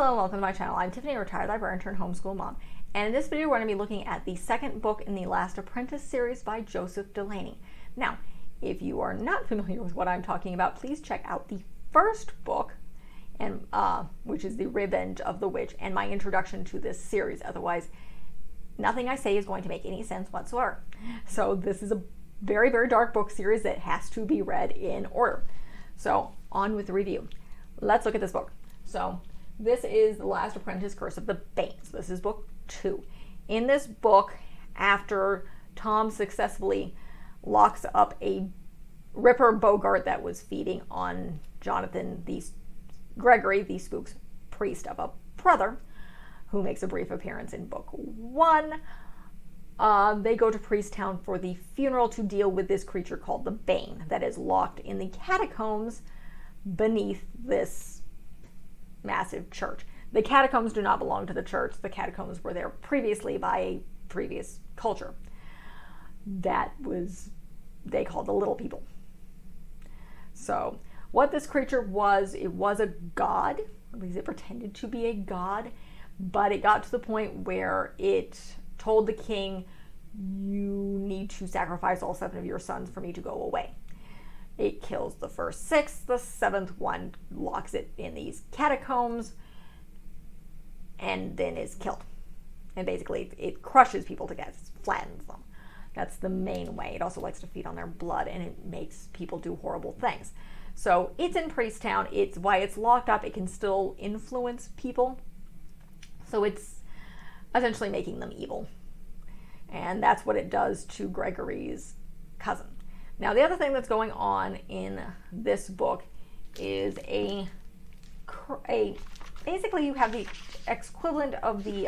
Hello and welcome to my channel. I'm Tiffany, a retired librarian turned homeschool mom. And in this video, we're going to be looking at the second book in the last Apprentice series by Joseph Delaney. Now, if you are not familiar with what I'm talking about, please check out the first book, and which is The Revenge of the Witch, and my introduction to this series. Otherwise, nothing I say is going to make any sense whatsoever. So this is a very, very dark book series that has to be read in order. So on with the review. Let's look at this book. So this is The Last Apprentice, Curse of the Bane. So this is book 2. In this book, after Tom successfully locks up a Ripper Bogart that was feeding on Jonathan, Gregory, the Spook's priest of a brother, who makes a brief appearance in book 1, they go to Priest Town for the funeral to deal with this creature called the Bane that is locked in the catacombs beneath this massive church. The catacombs do not belong to the church. The catacombs were there previously by a previous culture that was, they called the Little People. So what this creature was, it was a god, at least it pretended to be a god, but it got to the point where it told the king, you need to sacrifice all 7 of your sons for me to go away. It kills the first 6, the 7th one locks it in these catacombs, and then is killed. And basically it crushes people to death, it flattens them. That's the main way. It also likes to feed on their blood, and it makes people do horrible things. So it's in Priest Town. It's why it's locked up. It can still influence people. So it's essentially making them evil. And that's what it does to Gregory's cousin. Now, the other thing that's going on in this book is basically you have the equivalent of the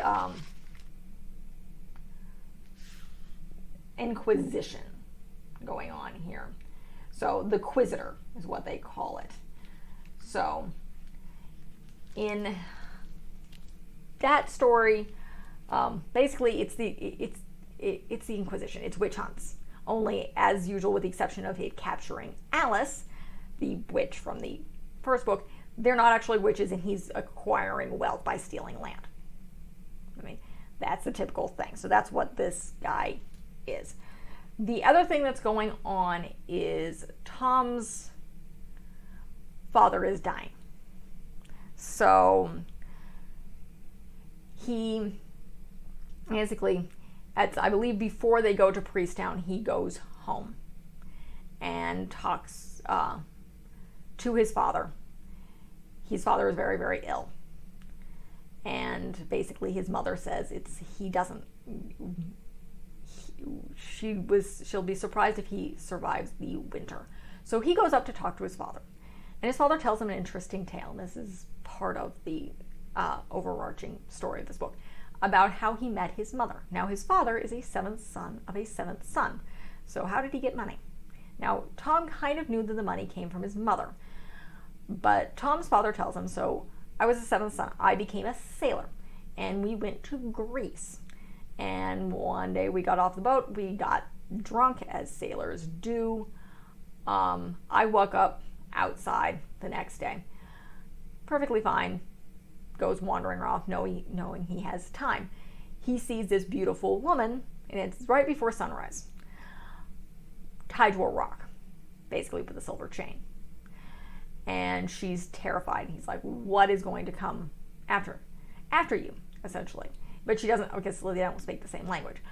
Inquisition going on here. So the Quisitor is what they call it. So in that story, basically it's the Inquisition. It's witch hunts. Only, as usual, with the exception of it capturing Alice, the witch from the first book, they're not actually witches, and he's acquiring wealth by stealing land. I mean, that's the typical thing. So that's what this guy is. The other thing that's going on is Tom's father is dying. So he basically, I believe before they go to Priest Town, he goes home and talks to his father. His father is very, very ill. And basically his mother says she'll be surprised if he survives the winter. So he goes up to talk to his father. And his father tells him an interesting tale. And this is part of the overarching story of this book, about how he met his mother. Now, his father is a 7th son of a 7th son. So how did he get money? Now, Tom kind of knew that the money came from his mother. But Tom's father tells him, so I was a 7th son. I became a sailor. And we went to Greece. And one day we got off the boat. We got drunk, as sailors do. I woke up outside the next day. Perfectly fine. Goes wandering off, knowing he has time. He sees this beautiful woman, and it's right before sunrise, tied to a rock, basically with a silver chain. And she's terrified. He's like, what is going to come after you, essentially? But she doesn't, because they don't speak the same language.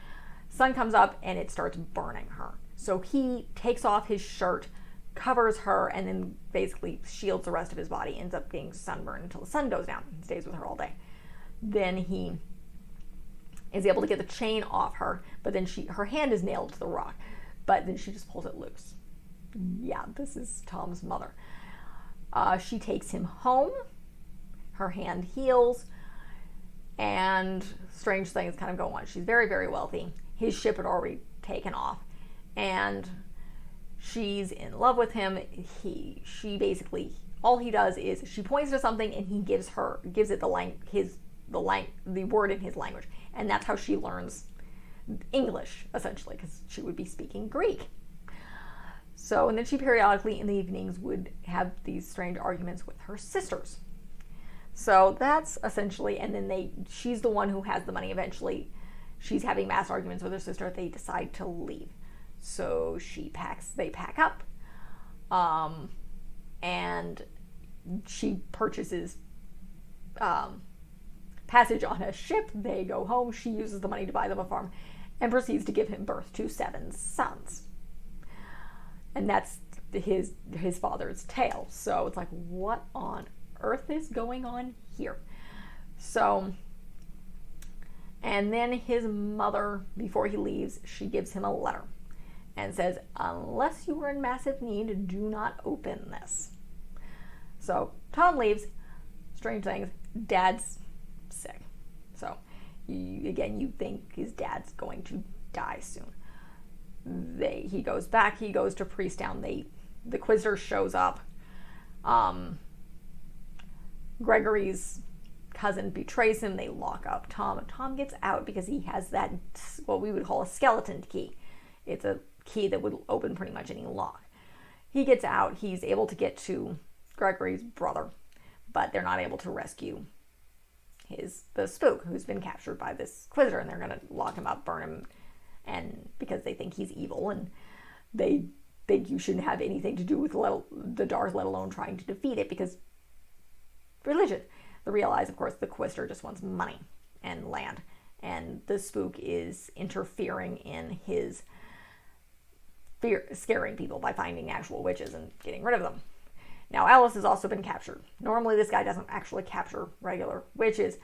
Sun comes up, and it starts burning her. So he takes off his shirt, covers her, and then basically shields the rest of his body, ends up being sunburned until the sun goes down, and stays with her all day. Then he is able to get the chain off her, but then her hand is nailed to the rock, but then she just pulls it loose. Yeah, this is Tom's mother. She takes him home, her hand heals, and strange things kind of go on. She's very, very wealthy. His ship had already taken off, and she's in love with him. She basically, all he does is she points to something and he gives it the word in his language, and that's how she learns English, essentially, because she would be speaking Greek. So, and then she periodically in the evenings would have these strange arguments with her sisters. So that's essentially, and then she's the one who has the money eventually. She's having mass arguments with her sister. They decide to leave. So they pack up, and she purchases passage on a ship. They go home. She uses the money to buy them a farm and proceeds to give him birth to 7 sons. And that's his father's tale. So it's like, what on earth is going on here? So, and then his mother, before he leaves, she gives him a letter and says, unless you are in massive need, do not open this. So Tom leaves. Strange things. Dad's sick. So again, you think his dad's going to die soon. He goes back. He goes to Priesttown. The Quizzer shows up. Gregory's cousin betrays him. They lock up Tom. Tom gets out because he has that, what we would call a skeleton key. It's a key that would open pretty much any lock. He gets out. He's able to get to Gregory's brother, but they're not able to rescue the spook who's been captured by this Quizzer, and they're going to lock him up, burn him, and because they think he's evil, and they think you shouldn't have anything to do with the Dars, let alone trying to defeat it, because religion. They realize, of course, the Quizzer just wants money and land, and the spook is interfering in his scaring people by finding actual witches and getting rid of them. Now, Alice has also been captured. Normally, this guy doesn't actually capture regular witches,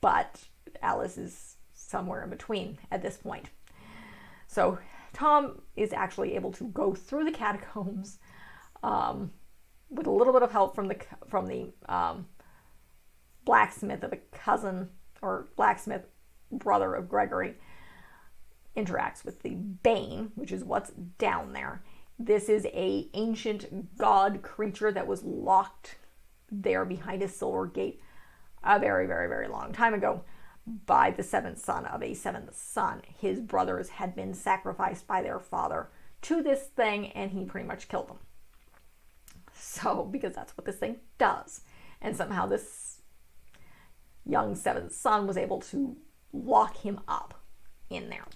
but Alice is somewhere in between at this point. So Tom is actually able to go through the catacombs with a little bit of help from the blacksmith of a cousin, or blacksmith brother of Gregory. Interacts with the Bane, which is what's down there. This is a ancient god creature that was locked there behind a silver gate a very, very, very long time ago by the 7th son of a 7th son. His brothers had been sacrificed by their father to this thing, and he pretty much killed them. So, because that's what this thing does. And somehow this young 7th son was able to lock him up in there.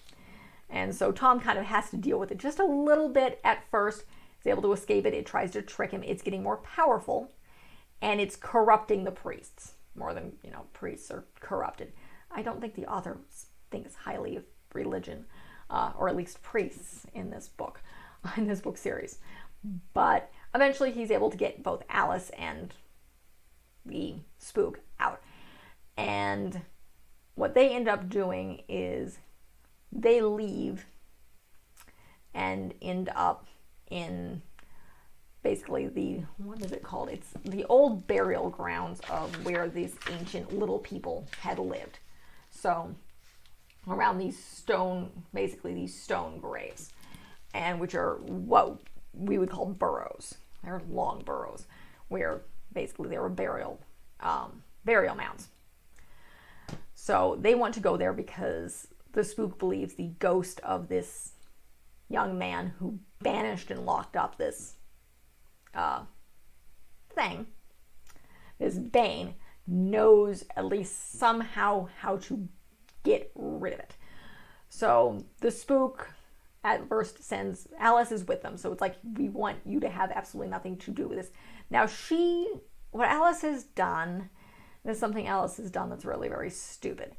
And so Tom kind of has to deal with it just a little bit at first. He's able to escape it. It tries to trick him. It's getting more powerful, and it's corrupting the priests more than, priests are corrupted. I don't think the author thinks highly of religion, or at least priests in this book series. But eventually he's able to get both Alice and the spook out. And what they end up doing is they leave and end up in basically what is it called? It's the old burial grounds of where these ancient little people had lived. So around these stone graves, and which are what we would call burrows. They're long burrows where basically they were burial mounds. So they want to go there because the spook believes the ghost of this young man who banished and locked up this thing, this Bane, knows at least somehow how to get rid of it. So the spook at first sends Alice is with them. So it's like, we want you to have absolutely nothing to do with this. Now what Alice has done, there's something Alice has done that's really very stupid.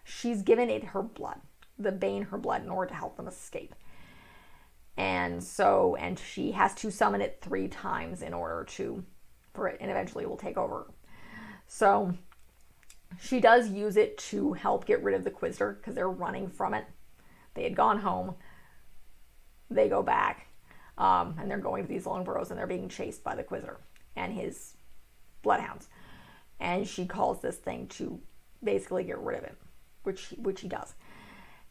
She's given it her blood, the Bane her blood, in order to help them escape. And she has to summon it 3 times in order for it, and eventually it will take over. So she does use it to help get rid of the Quizzer because they're running from it. They had gone home. They go back, and they're going to these long burrows, and they're being chased by the Quizzer and his bloodhounds. And she calls this thing to basically get rid of him, which he does.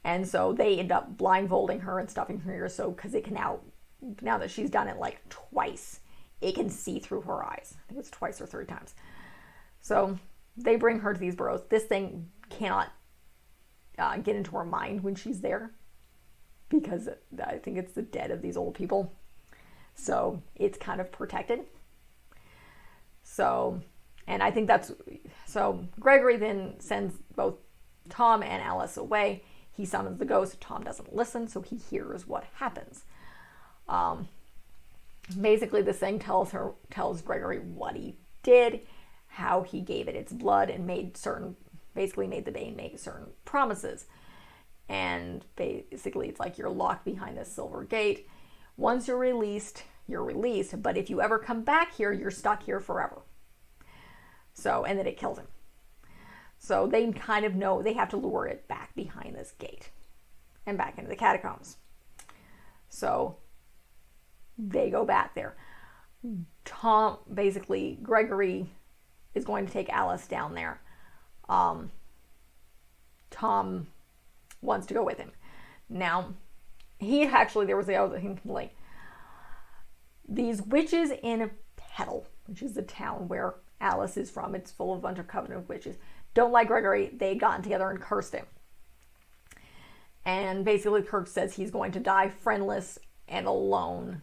And so they end up blindfolding her and stuffing her ears, so because it can now that she's done it like twice, it can see through her eyes. I think it's twice or 3 times. So they bring her to these burrows. This thing cannot get into her mind when she's there because I think it's the dead of these old people. So it's kind of protected. So, and I think so Gregory then sends both Tom and Alice away. He summons the ghost. Tom doesn't listen, so he hears what happens. Basically, this thing tells Gregory what he did, how he gave it its blood, and basically made the Bane make certain promises. And basically, it's like you're locked behind this silver gate. Once you're released, but if you ever come back here, you're stuck here forever. So, and then it kills him. So they kind of know they have to lure it back behind this gate and back into the catacombs. So they go back there. Gregory is going to take Alice down there. Tom wants to go with him. Now, there was the other thing, like, these witches in Petal, which is the town where Alice is from, it's full of a bunch of Covenant witches, don't like Gregory. They gotten together and cursed him. And basically Kirk says he's going to die friendless and alone,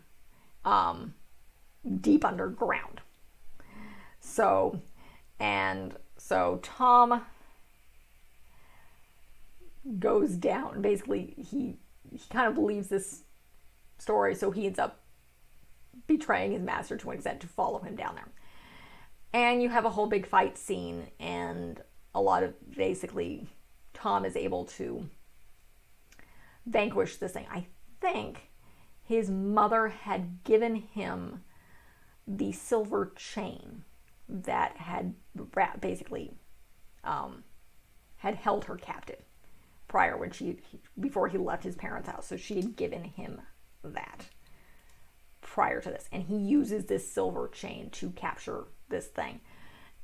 deep underground. So Tom goes down. Basically, he kind of believes this story, so he ends up betraying his master to an extent to follow him down there. And you have a whole big fight scene, and a lot of, basically, Tom is able to vanquish this thing. I think his mother had given him the silver chain that had basically had held her captive before he left his parents' house. So she had given him that prior to this. And he uses this silver chain to capture this thing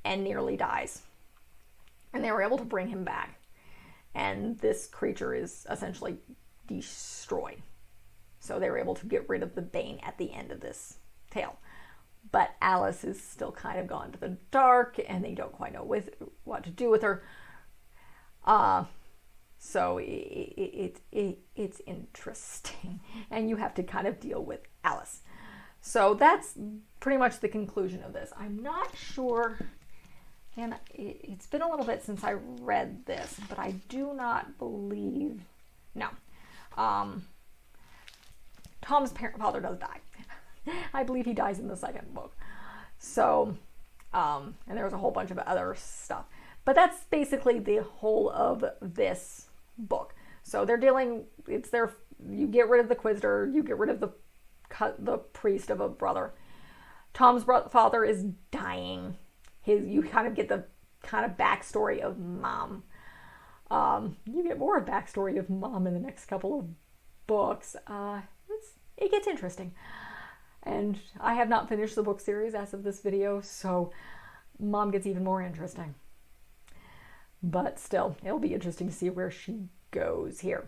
and nearly dies. And they were able to bring him back. And this creature is essentially destroyed. So they were able to get rid of the Bane at the end of this tale. But Alice is still kind of gone to the dark, and they don't quite know what to do with her. So it's interesting, and you have to kind of deal with Alice. So that's pretty much the conclusion of this. I'm not sure, and it's been a little bit since I read this, but I do not believe, no. Tom's father does die. I believe he dies in the second book. So, and there was a whole bunch of other stuff. But that's basically the whole of this book. So you get rid of the Quisitor, you get rid of the priest of a brother. Tom's father is dying. You kind of get the kind of backstory of Mom. You get more backstory of Mom in the next couple of books. It gets interesting. And I have not finished the book series as of this video, so Mom gets even more interesting. But still, it'll be interesting to see where she goes here.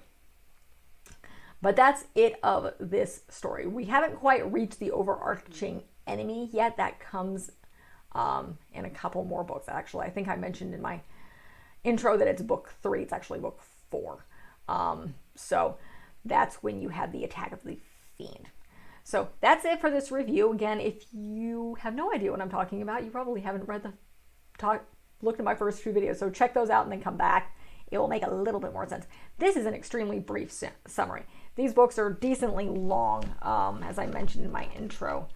But that's it of this story. We haven't quite reached the overarching enemy yet. That comes in a couple more books, actually. I think I mentioned in my intro that it's book 3. It's actually book 4. So that's when you have the attack of the Fiend. So that's it for this review. Again, if you have no idea what I'm talking about, you probably haven't looked at my first 2 videos. So check those out and then come back. It will make a little bit more sense. This is an extremely brief summary. These books are decently long, as I mentioned in my intro.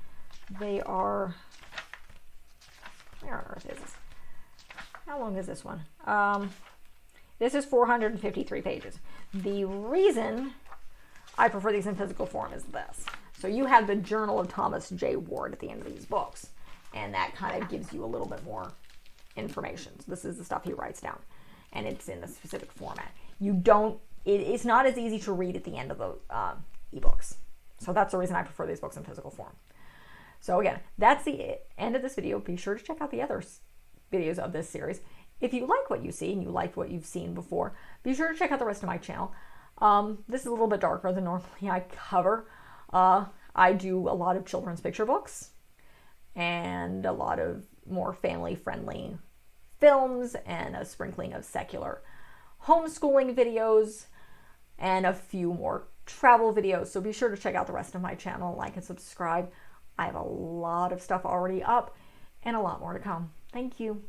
They are, where on earth is this? How long is this one? This is 453 pages. The reason I prefer these in physical form is this. So you have the Journal of Thomas J. Ward at the end of these books, and that kind of gives you a little bit more information. So this is the stuff he writes down, and it's in a specific format. It's not as easy to read at the end of the ebooks. So that's the reason I prefer these books in physical form. So again, that's the end of this video. Be sure to check out the other videos of this series. If you like what you see and you like what you've seen before, be sure to check out the rest of my channel. This is a little bit darker than normally I cover. I do a lot of children's picture books and a lot of more family-friendly films and a sprinkling of secular homeschooling videos and a few more travel videos. So be sure to check out the rest of my channel, like and subscribe. I have a lot of stuff already up, and a lot more to come. Thank you.